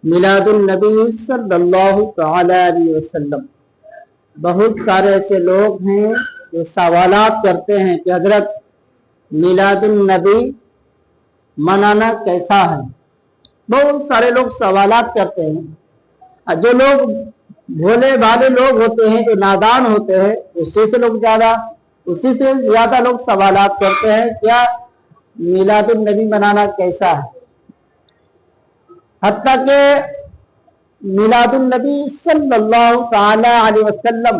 میلاد النبی صلی اللہ تعالی علیہ وسلم۔ بہت سارے ایسے لوگ ہیں جو سوالات کرتے ہیں کہ حضرت میلاد النبی منانا کیسا ہے۔ بہت سارے لوگ سوالات کرتے ہیں۔ جو لوگ بھولے بھالے لوگ ہوتے ہیں، جو نادان ہوتے ہیں، اسی سے زیادہ لوگ سوالات کرتے ہیں کیا میلاد النبی منانا کیسا ہے۔ حتیٰ کہ میلاد النبی صلی اللہ تعالی علیہ وسلم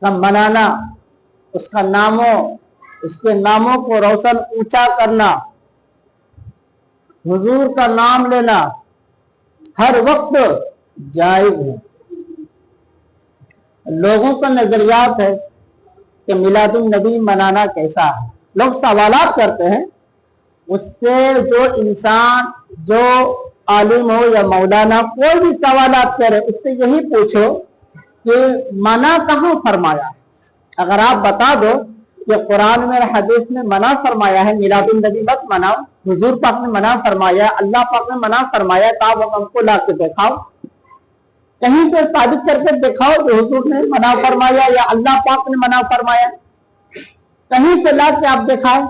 کا منانا، اس کے ناموں کو روشن اونچا کرنا، حضور کا نام لینا ہر وقت جائز ہے۔ لوگوں کا نظریات ہے کہ میلاد النبی منانا کیسا ہے۔ لوگ سوالات کرتے ہیں، اس سے جو انسان، جو عالم ہو یا مولانا، کوئی بھی سوالات کرے اس سے یہی پوچھو کہ منع کہاں فرمایا ہے۔ اگر آپ بتا دو کہ قرآن میں حدیث میں منع فرمایا ہے میلاد النبی مت مناؤ، حضور پاک نے منع فرمایا، اللہ پاک نے منع فرمایا، تو آپ ہم کو لا کے دکھاؤ، کہیں سے ثابت کر کے دکھاؤ کہ حضور نے منع فرمایا یا اللہ پاک نے منع فرمایا، کہیں سے لا کے آپ دکھائیں،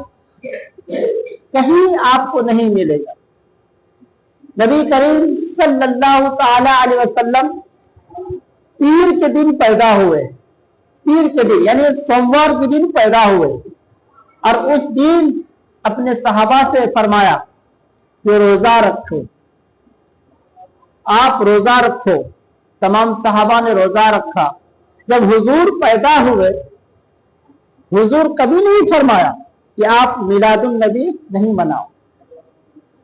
کہیں آپ کو نہیں ملے گا۔ نبی کریم صلی اللہ تعالی علیہ وسلم پیر کے دن پیدا ہوئے، پیر کے دن یعنی سوموار کے دن پیدا ہوئے، اور اس دن اپنے صحابہ سے فرمایا کہ روزہ رکھو، آپ روزہ رکھو۔ تمام صحابہ نے روزہ رکھا۔ جب حضور پیدا ہوئے، حضور کبھی نہیں فرمایا کہ آپ میلاد النبی نہیں مناؤ۔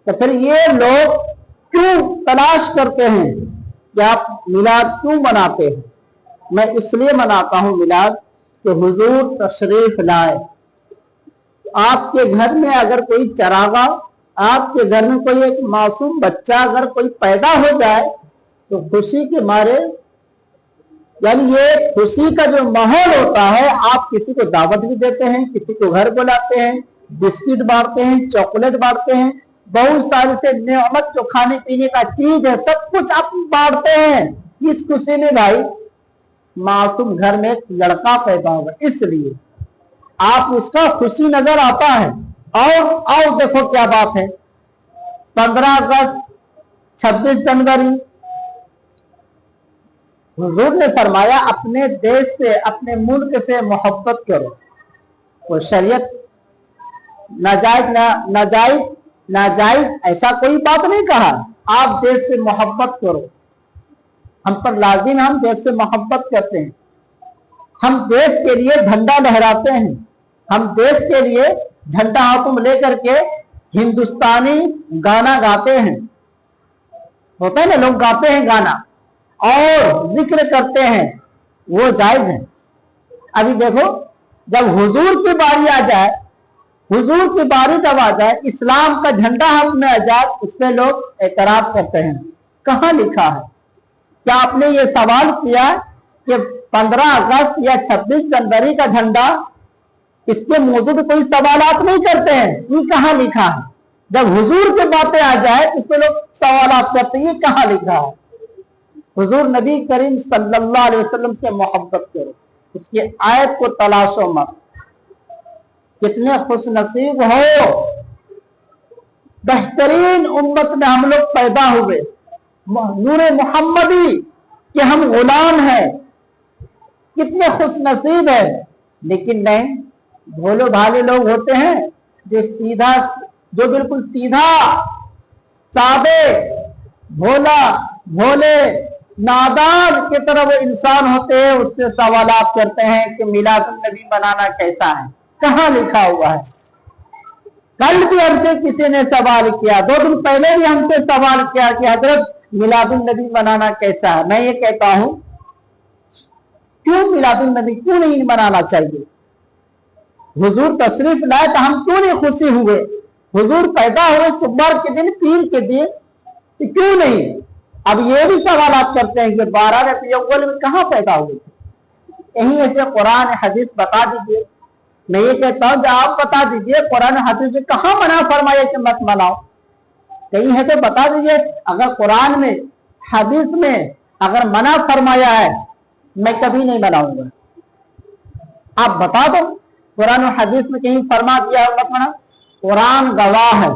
تو پھر یہ لوگ کیوں تلاش کرتے ہیں کہ آپ میلاد کیوں مناتے ہیں؟ میں اس لیے مناتا ہوں میلاد کہ حضور تشریف لائے۔ آپ کے گھر میں اگر کوئی چراغا، آپ کے گھر میں کوئی ایک معصوم بچہ اگر کوئی پیدا ہو جائے تو خوشی کے مارے، یعنی یہ خوشی کا جو ماحول ہوتا ہے، آپ کسی کو دعوت بھی دیتے ہیں، کسی کو گھر بلاتے ہیں، بسکٹ بانٹتے ہیں، چاکلیٹ بانٹتے ہیں، بہت سارے سے نعمت جو کھانے پینے کا چیز ہے سب کچھ آپ بانٹتے ہیں۔ اس خوشی میں بھائی معصوم گھر میں ایک لڑکا پیدا ہوگا، اس لیے آپ اس کا خوشی نظر آتا ہے۔ اور دیکھو کیا بات ہے، 15 اگست، 26 جنوری، حضور نے فرمایا اپنے دیش سے، اپنے ملک سے محبت کرو۔ وہ شریعت ناجائز ایسا کوئی بات نہیں کہا، آپ دیش سے محبت کرو۔ ہم پر لازم، ہم دیش سے محبت کرتے ہیں، ہم دیش کے لیے جھنڈا لہراتے ہیں، ہم دیش کے لیے جھنڈا ہاتھوں میں لے کر کے ہندوستانی گانا گاتے ہیں، ہوتا ہے نا، لوگ گاتے ہیں گانا اور ذکر کرتے ہیں، وہ جائز ہے۔ ابھی دیکھو جب حضور کی باری آ جائے، حضور کی باری جب آ جائے، اسلام کا جھنڈا ہاتھ میں آ جائے، اس پہ لوگ اعتراض کرتے ہیں۔ کہاں لکھا ہے؟ کیا آپ نے یہ سوال کیا کہ 15 اگست یا 26 جنوری کا جھنڈا، اس کے موضوع پہ کوئی سوالات نہیں کرتے ہیں؟ یہ کہاں لکھا ہے؟ جب حضور کی باتیں آ جائے اس پہ لوگ سوالات کرتے ہیں، یہ کہاں لکھا ہے؟ حضور نبی کریم صلی اللہ علیہ وسلم سے محبت کرو، اس کی آیت کو تلاشو مت۔ کتنے خوش نصیب ہو، بہترین امت میں ہم لوگ پیدا ہوئے، نور محمدی کہ ہم غلام ہیں، کتنے خوش نصیب ہیں۔ لیکن نہیں، بھولے بھالے لوگ ہوتے ہیں جو بالکل سیدھا، سادے، بھولے نادان کی طرح وہ انسان ہوتے ہیں، اس سے سوالات کرتے ہیں کہ میلاد النبی منانا کیسا ہے، کہاں لکھا ہوا ہے؟ کل بھی ہم سے کسی نے سوال کیا، 2 دن پہلے بھی ہم سے سوال کیا کہ حضرت میلاد النبی منانا کیسا ہے۔ میں یہ کہتا ہوں کیوں میلاد النبی کیوں نہیں منانا چاہیے؟ حضور تشریف لائے تو ہم کیوں نہیں خوشی ہوئے؟ حضور پیدا ہوئے سوموار کے دن، پیر کے دن، تو کیوں نہیں؟ اب یہ بھی سوالات کرتے ہیں کہ 12 ربیع الاول میں کہاں پیدا ہوئے تھے؟ کہیں ایسے قرآن حدیث بتا دیجئے۔ میں یہ کہتا ہوں کہ آپ بتا دیجئے قرآن حدیث میں کہاں منع فرمایا کہ مت مناؤ، کہیں ہے تو بتا دیجئے۔ اگر قرآن میں حدیث میں اگر منع فرمایا ہے میں کبھی نہیں مناؤں گا. آپ بتا دو قرآن و حدیث میں کہیں فرما دیا ہے مت منع؟ قرآن گواہ ہے،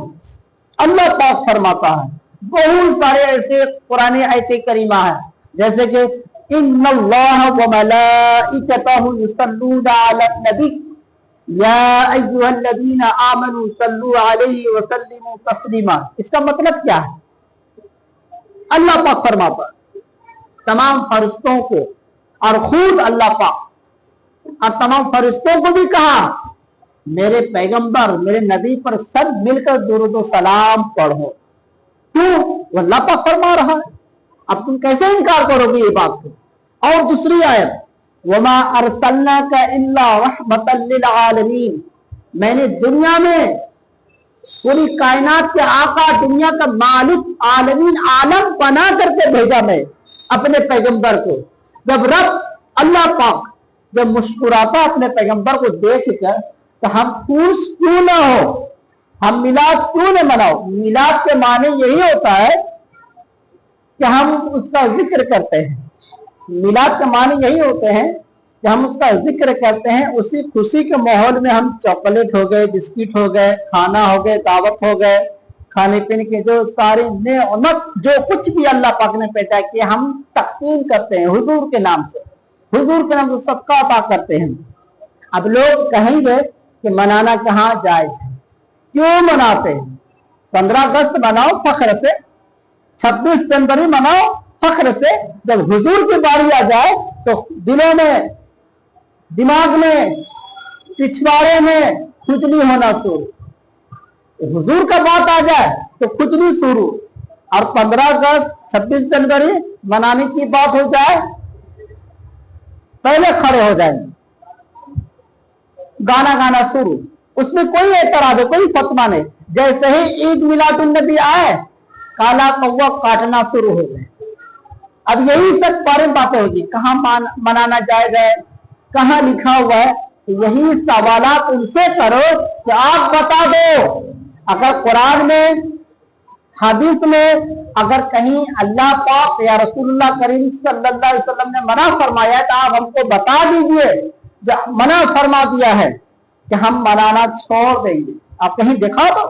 اللہ پاک فرماتا ہے. بہت سارے ایسے قرآن آیت کریمہ ہیں جیسے کہ ان اللہ وملائکتہ یصلون علی النبی یا ایھا الذین آمنوا صلوا علیہ وسلموا تسلیما. اس کا مطلب کیا ہے؟ اللہ پاک فرماتا ہے تمام فرشتوں کو، اور خود اللہ پاک اور تمام فرشتوں کو بھی کہا میرے پیغمبر میرے نبی پر سب مل کر درود و سلام پڑھو. کیوں؟ وہ اللہ پاک فرما رہا ہے، اب تم کیسے انکار کرو گے یہ بات کو؟ اور دوسری آیت وما ارسلناک الا رحمتا للعالمین، میں نے دنیا میں پوری کائنات کے آقا، دنیا کا مالک، عالمین عالم بنا کر کے بھیجا میں اپنے پیغمبر کو. جب رب اللہ پاک جب مسکراتا اپنے پیغمبر کو دیکھ کر تو ہم خوش کیوں نہ ہو، ہم میلاد کیوں نہ مناؤ؟ میلاد کے معنی یہی ہوتا ہے کہ ہم اس کا ذکر کرتے ہیں. میلاد کے معنی یہی ہوتے ہیں کہ ہم اس کا ذکر کرتے ہیں. اسی خوشی کے ماحول میں ہم چاکلیٹ ہو گئے، بسکٹ ہو گئے، کھانا ہو گئے، دعوت ہو گئے، کھانے پینے کے جو ساری نعمت جو کچھ بھی اللہ پاک نے پیدا کیا ہم تقسیم کرتے ہیں حضور کے نام سے، حضور کے نام سے صدقہ عطا کرتے ہیں. اب لوگ کہیں گے کہ منانا کہاں جائز ہے؟ کیوں مناتے ہیں؟ 15 اگست مناؤ فخر سے، 26 جنوری مناؤ فخر سے. جب حضور کی باری آ جائے تو دلوں میں، دماغ میں، پچھواڑے میں کھجلی ہونا شروع. حضور کا بات آ جائے تو کھجلی شروع، اور 15 اگست 26 جنوری منانے کی بات ہو جائے پہلے کھڑے ہو جائیں گے، گانا گانا شروع. اس میں کوئی اعتراض ہے، کوئی فتویٰ نہیں. جیسے ہی عید میلاد النبی آئے کالا کوا کاٹنا شروع ہو گئے. اب یہی سب بارے میں باتیں ہوگی، کہاں منانا جائز ہے، کہاں لکھا ہوا ہے. یہی سوالات ان سے کرو کہ آپ بتا دو اگر قرآن میں حدیث میں اگر کہیں اللہ پاک یا رسول اللہ کریم صلی اللہ علیہ وسلم نے منع فرمایا ہے تو آپ ہم کو بتا دیجئے جو منع فرما دیا ہے کہ ہم منانا چھوڑ دیں گے. آپ کہیں دکھا دو.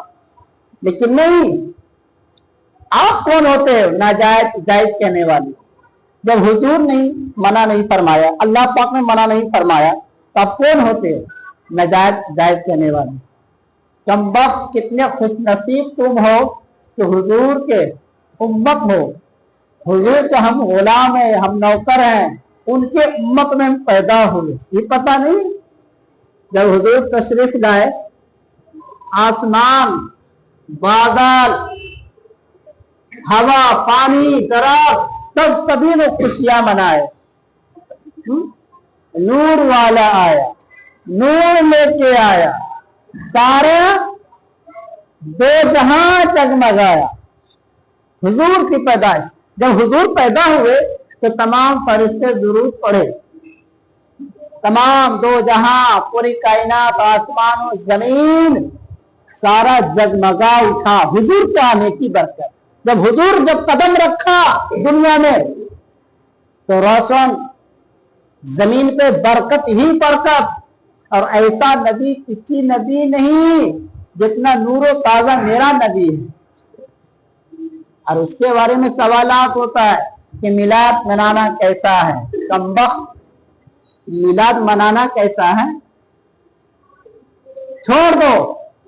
لیکن نہیں، آپ کون ہوتے ہیں ناجائز جائز کہنے والے؟ جب حضور نہیں منع نہیں فرمایا، اللہ پاک نے منع نہیں فرمایا تو آپ کون ہوتے ہیں ناجائز جائز کہنے والے؟ کم وقت کتنے خوش نصیب تم ہو کہ حضور کے امت ہو، حضور کے ہم غلام ہیں، ہم نوکر ہیں، ان کے امت میں ہم پیدا ہوئے. یہ پتہ نہیں جب حضور تشریف لائے آسمان، بادل، ہوا، پانی، درخت سبھی نے خوشیاں منائے. نور والا آیا، نور لے کے آیا، سارا دو جہاں جگمگایا. حضور کی پیدائش، جب حضور پیدا ہوئے تو تمام فرشتے درود پڑھے، تمام دو جہاں، پوری کائنات، آسمان و زمین سارا جگمگا اٹھا حضور کے آنے کی برکت. جب حضور جب قدم رکھا دنیا میں تو روشن زمین پہ برکت ہی برکت. اور ایسا نبی کسی نبی نہیں جتنا نور و تازہ میرا نبی ہے. اور اس کے بارے میں سوالات ہوتا ہے کہ میلاد منانا کیسا ہے؟ کمبخت، میلاد منانا کیسا ہے؟ چھوڑ دو،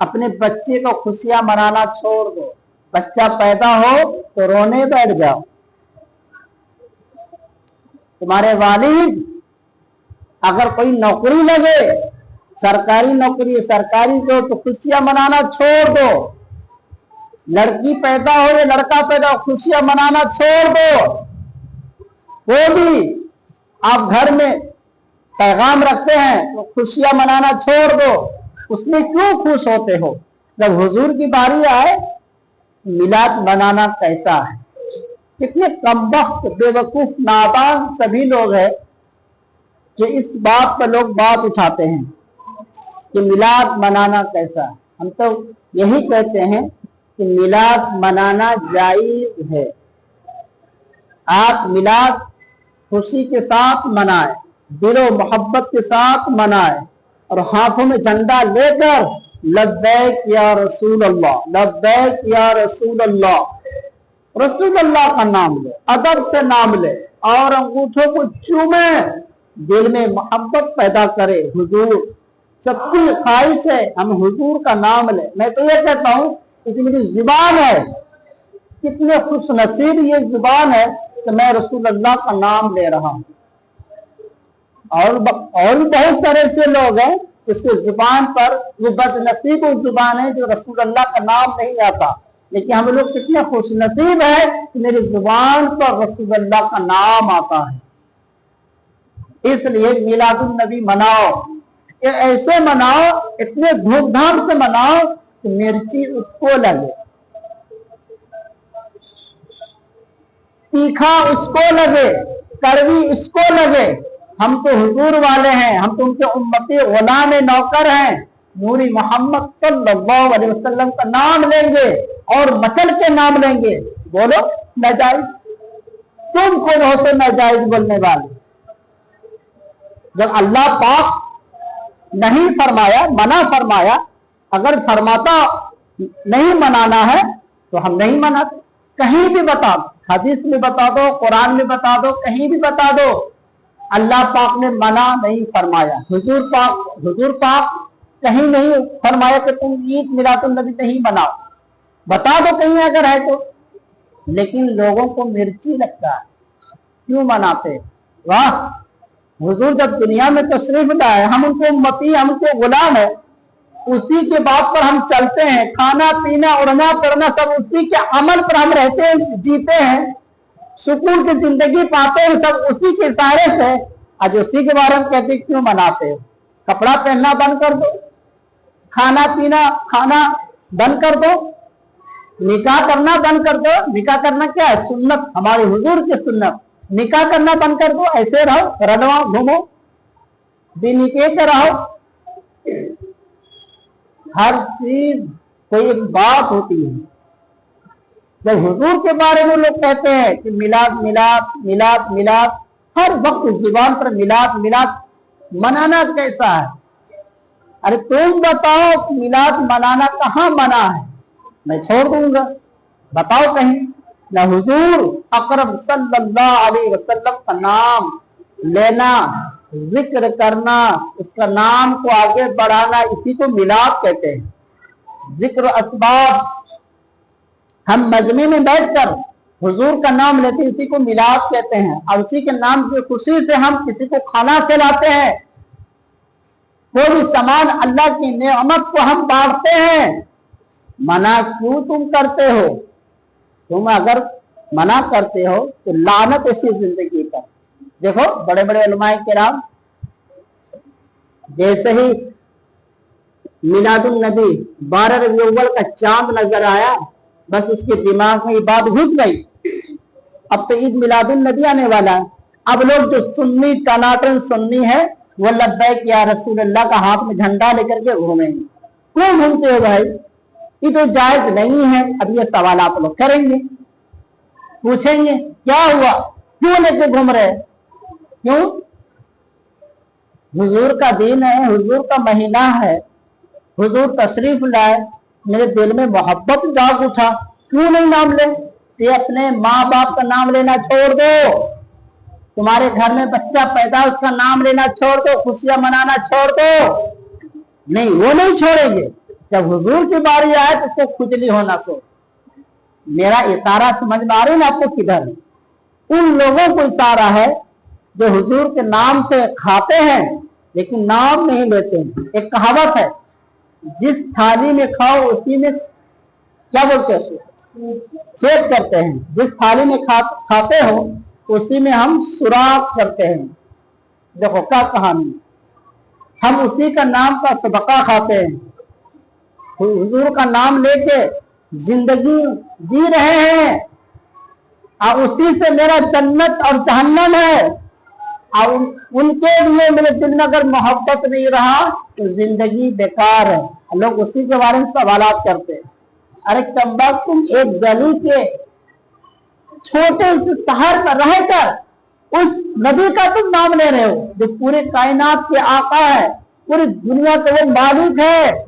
اپنے بچے کو خوشیاں منانا چھوڑ دو. بچہ پیدا ہو تو رونے بیٹھ جاؤ. تمہارے والد اگر کوئی نوکری لگے، سرکاری نوکری، سرکاری جو، تو خوشیاں منانا چھوڑ دو. لڑکی پیدا ہو یا لڑکا پیدا ہو خوشیاں منانا چھوڑ دو. وہ بھی آپ گھر میں پیغام رکھتے ہیں تو خوشیاں منانا چھوڑ دو. اس میں کیوں خوش ہوتے ہو؟ جب حضور کی باری آئے میلاد منانا کیسا ہے؟ کتنے کمبخت، بے وقوف، نادان سبھی لوگ ہیں کہ اس بات پر لوگ بات اٹھاتے ہیں کہ میلاد منانا کیسا ہے. ہم تو یہی کہتے ہیں کہ میلاد منانا جائز ہے. आप मिलाद खुशी के साथ मनाएं, दिलो मोहब्बत के साथ मनाएं और हाथों में झंडा लेकर लब्बैक या रसूल अल्लाह, लब्बैक या रसूल अल्लाह, रसूल अल्लाह का नाम ले, अदब से नाम ले और अंगूठों को चूमे, दिल में मोहब्बत पैदा करे। हुजूर, सबकी ख्वाहिश है हम हुजूर का नाम ले। मैं तो ये कहता हूँ कि मेरी जुबान है, कितने खुश नसीब ये जुबान है कि मैं रसूल अल्लाह का नाम ले रहा हूँ। और भी बहुत सारे ऐसे लोग हैं जिसके जुबान पर वो बदनसीब जुबान है जो रसूल अल्लाह का नाम नहीं आता, लेकिन हम लोग कितने खुश नसीब है कि मेरी जुबान पर रसूल अल्लाह का नाम आता है। इसलिए मिलादुन नबी मनाओ, ऐसे मनाओ, इतने धूमधाम से मनाओ कि मिर्ची उसको लगे, तीखा उसको लगे, कड़वी उसको लगे। हम तो हुजूर वाले हैं, हम तो उनके उम्मती गुलाम नौकर हैं। नूरी मोहम्मद सल्लल्लाहु अलैहि वसल्लम का नाम लेंगे और मचल के नाम लेंगे। बोलो नाजायज, तुम कौन हो तो नाजायज बोलने वाले? जब अल्लाह पाक नहीं फरमाया, मना फरमाया, अगर फरमाता नहीं मनाना है तो हम नहीं मनाते। कहीं भी बता दो, हदीस में बता दो, कुरान में बता दो, कहीं भी बता दो, अल्लाह पाक ने मना नहीं फरमाया। हुजूर पाक कहीं नहीं फरमाया कि तुम ईद मिलादुन नबी नहीं मनाओ। बता दो कहीं अगर है तो। लेकिन लोगों को मिर्ची लगता है, क्यों मनाते? वाह, हुजूर जब दुनिया में तशरीफ लाए, हम उनके उम्मती, हम उनके गुलाम है, उसी के बात पर हम चलते हैं, खाना पीना उड़ना फिरना सब उसी के अमल पर हम रहते हैं, जीते हैं, सुकून की जिंदगी पाते हैं, सब उसी के इशारे से। आज उसी के बारे में कहते क्यों मनाते हो? कपड़ा पहनना बंद कर दो, खाना पीना खाना बंद कर दो, निकाह करना बंद कर दो। निकाह करना क्या है? सुन्नत, हमारे हुजूर की सुन्नत। निकाह करना बंद कर दो, ऐसे रहो, रडवा घूमो, बेनिके से रहो। हर चीज कोई एक बात होती है। जब हुजूर के बारे में लोग कहते हैं कि मिलाद मिलाद मिलाद मिलाद, हर वक्त जुबान पर मिलाद मिलाद, मनाना कैसा है? अरे तुम बताओ मिलाद मनाना कहाँ मना है? मैं छोड़ दूंगा, बताओ कहीं। न हुजूर अकरम सल्लल्लाहु अलैहि वसल्लम का नाम लेना, जिक्र करना, उसका नाम को आगे बढ़ाना, इसी को मिलाद कहते हैं। जिक्र असबाब, हम मजमे में बैठकर हुजूर का नाम लेते, इसी को मिलाद कहते हैं। और उसी के नाम की खुशी से हम किसी को खाना खिलाते हैं, कोई भी सामान, अल्लाह की नेमत को हम बांटते हैं। मना क्यों तुम करते हो? तुम अगर मना करते हो तो लानत ऐसी जिंदगी पर। देखो बड़े बड़े उलमाए किराम, जैसे ही मिलादुन नबी 12 रबीउल अव्वल का चांद नजर आया, बस उसके दिमाग में ये बात घुस गई, अब तो ईद मिलादुन नबी आने वाला है। अब लोग जो सुन्नी टनाटन सुन्नी है, वो लब्बैक या रसूल अल्लाह का हाथ में झंडा लेकर के घूमेंगे। क्यों घूमते हो भाई? ये तो जायज नहीं है। अब ये सवाल आप लोग करेंगे, पूछेंगे क्या हुआ, क्यों लेके घूम रहे? क्यों? हुजूर का दिन है, हुजूर का महीना है, हुजूर तशरीफ लाए, मेरे दिल में मोहब्बत जाग उठा, क्यों नहीं नाम ले? ये अपने माँ बाप का नाम लेना छोड़ दो, तुम्हारे घर में बच्चा पैदा उसका नाम लेना छोड़ दो, खुशियां मनाना छोड़ दो। नहीं, वो नहीं छोड़ेंगे। जब हुजूर की बारी आए तो उसको खुजली होना सो। मेरा इशारा समझ में आ रही ना आपको किधर? उन लोगों को इशारा है जो हुजूर के नाम से खाते हैं लेकिन नाम नहीं लेते हैं। एक कहावत है, जिस थाली में खाओ उसी में क्या बोलते हैं, छेद करते हैं। जिस थाली में खाते हो उसी में हम सुराख करते हैं। देखो क्या कहानी, हम उसी का नाम का सदका खाते हैं, हुजूर का नाम लेके जिंदगी जी रहे हैं, और उसी से मेरा जन्नत और जहन्नम है। और उनके लिए मेरे दिल में अगर मोहब्बत नहीं रहा तो जिंदगी बेकार है। लोग उसी के बारे में सवालात करते हैं। अरे कम्बख्त, तुम एक गली के छोटे से शहर में रहकर उस नबी का तुम नाम ले रहे हो जो पूरे कायनात के आका है, पूरी दुनिया के वो मालिक है,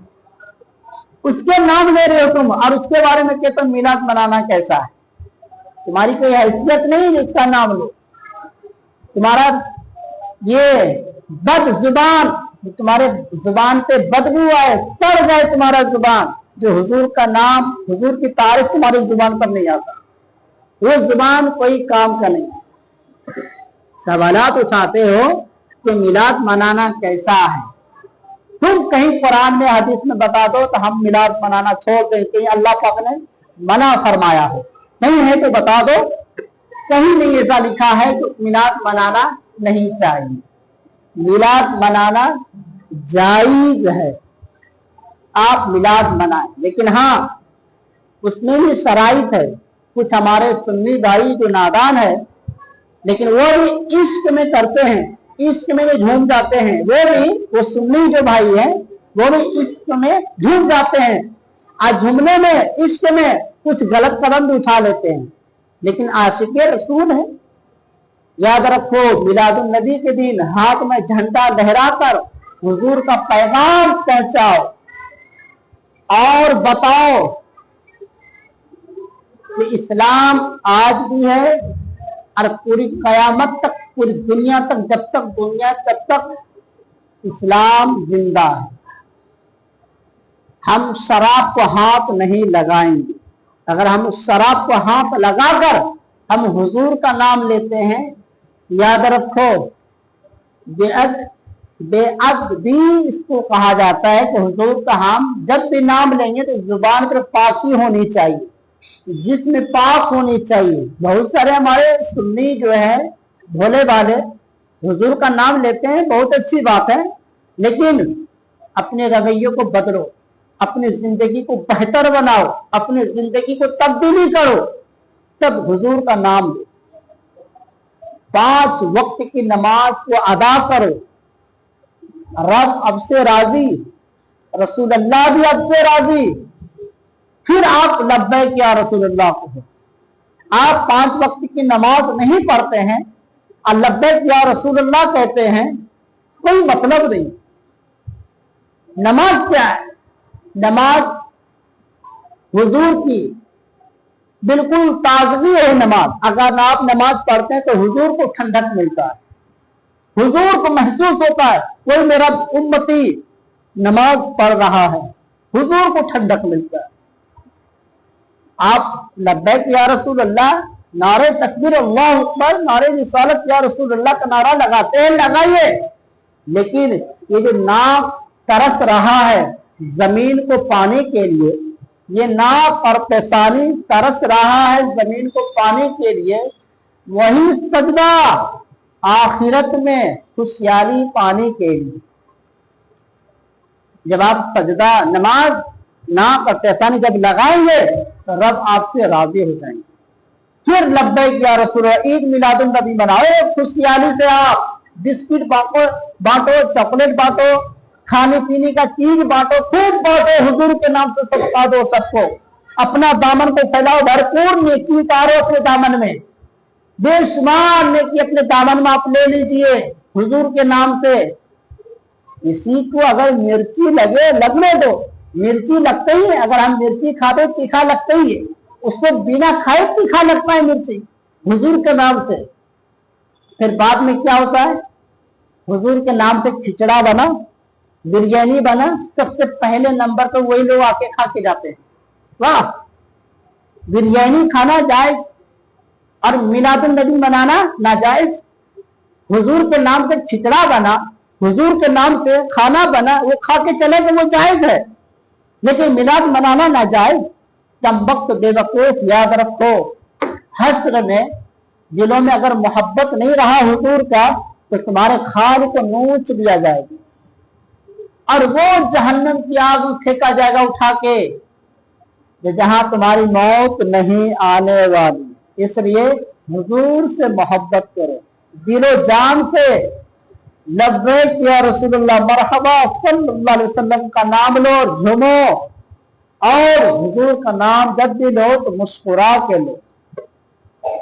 उसके नाम ले रहे हो तुम, और उसके बारे में कहते हो मिलाद मनाना कैसा है? तुम्हारी कोई हैसियत नहीं है उसका नाम लो। तुम्हारा ये बद जुबान, तुम्हारे जुबान पे बदबू आए, सड़ जाए तुम्हारा जुबान, जो हुजूर का नाम, हुजूर की तारीफ तुम्हारी जुबान पर नहीं आता, वो जुबान कोई काम का नहीं। सवालात उठाते हो कि मिलाद मनाना कैसा है। तुम कहीं कुरान में हदीस में बता दो तो हम मिलाद मनाना छोड़ दें, कहीं अल्लाह पाक ने मना फरमाया हो, नहीं है तो बता दो। कहीं नहीं ऐसा लिखा है कि मिलाद मनाना नहीं चाहिए। मिलाद मनाना जायज है, आप मिलाद मनाएं, लेकिन हाँ उसमें भी शराइत है। कुछ हमारे सुन्नी भाई जो नादान है, लेकिन वो भी इश्क में करते हैं, इश्क में भी झूम जाते हैं, वो सुन्नी जो भाई है वो भी इश्क में झूम जाते हैं। आज झूमने में, इश्क में कुछ गलत कदम भी उठा लेते हैं, लेकिन आशिक़े रसूल है। याद रखो, मिलादुन नबी के दिन हाथ में झंडा लहराकर हुजूर का पैगाम पहुंचाओ और बताओ कि इस्लाम आज भी है और पूरी कयामत तक, पूरी दुनिया तक, जब तक दुनिया तब तक इस्लाम जिंदा है। हम शराब को हाथ नहीं लगाएंगे। अगर हम उस शराब को हाथ लगाकर हम हुजूर का नाम लेते हैं, याद रखो बेअद भी इसको कहा जाता है कि हुजूर का हम जब भी नाम लेंगे तो जुबान पर पाकी होनी चाहिए, जिसमें पाक होनी चाहिए। बहुत सारे हमारे सुन्नी जो है भोले वाले हुजूर का नाम लेते हैं, बहुत अच्छी बात है, लेकिन अपने रवैये को बदलो, अपनी जिंदगी को बेहतर बनाओ, अपनी जिंदगी को तब्दीली करो, तब हुजूर का नाम लो। 5 वक्त की नमाज को अदा करो, रब अब से राजी, रसूल अल्लाह भी अब से राजी, फिर आप लब्बैक या रसूल अल्लाह को। आप 5 वक्त की नमाज नहीं पढ़ते हैं और लब्बैक या रसूल अल्लाह कहते हैं, कोई मतलब नहीं। नमाज क्या है? नमाज हुजूर की बिल्कुल ताजगी है नमाज। अगर आप नमाज पढ़ते हैं तो हुजूर को ठंडक मिलता है, हुजूर को महसूस होता है कोई मेरा उम्मती नमाज पढ़ रहा है, हुजूर को ठंडक मिलता है। आप लब्बैक या रसूल अल्लाह, नारे तकबीर अल्लाह अकबर, नारे रिसालत या रसूल अल्लाह का नारा लगाते हैं, लगाइए, लेकिन ये जो नाक तरस रहा है जमीन को पाने के लिए, ये नाक और पेशानी तरस रहा है जमीन को पाने के लिए, वही सजदा आखिरत में खुशहाली पाने के लिए। जब आप सजदा, नमाज, नाक और पेशानी जब लगाएंगे तो रब आपसे राजी हो जाएंगे। फिर लब्बैक या रसूल, ईद मिलादुन नबी मनाओ, खुशहाली से आप बिस्किट बांटो, चॉकलेट बांटो, खाने पीने का चीज बांटो, खूब बांटो, हुजूर के नाम से सदका दो सबको, अपना दामन को फैलाओ, भरपूर नेकी उतारो अपने दामन में, बेशुमार नेकी अपने दामन में आप ले लीजिए हुजूर के नाम से। इसी को अगर मिर्ची लगे, लगने दो, मिर्ची लगते ही है। अगर हम मिर्ची खाते तीखा लगता ही है, उसको बिना खाए तीखा लगता है मिर्ची, हुजूर के नाम से। फिर बाद में क्या होता है? हुजूर के नाम से खिचड़ा बना, बिरयानी बना, सबसे पहले नंबर पर वही लोग आके खा के जाते हैं। वाह, बिरयानी खाना जायज और मिलादुन नबी मनाना नाजायज। हुजूर के नाम से खिचड़ा बना, हुजूर के नाम से खाना बना, वो खा के चले गए, वो जायज है, लेकिन मिलाद मनाना नाजायज। कम वक्त बेवकूफ, याद रखो, हश्र में दिलों में अगर मोहब्बत नहीं रहा हुजूर का तो तुम्हारे खाल को नोच लिया जाएगा और वो जहन्नम की आग में फेंका जाएगा उठा के, जहां तुम्हारी मौत नहीं आने वाली। इसलिए हुजूर से मोहब्बत करो, दिलो जान से लब्बैक या रसूलुल्लाह, मरहबा सल्लल्लाहु अलैहि वसल्लम का नाम लो, झूमो, और हुजूर का नाम जब भी लो तो मुस्कुरा के लो।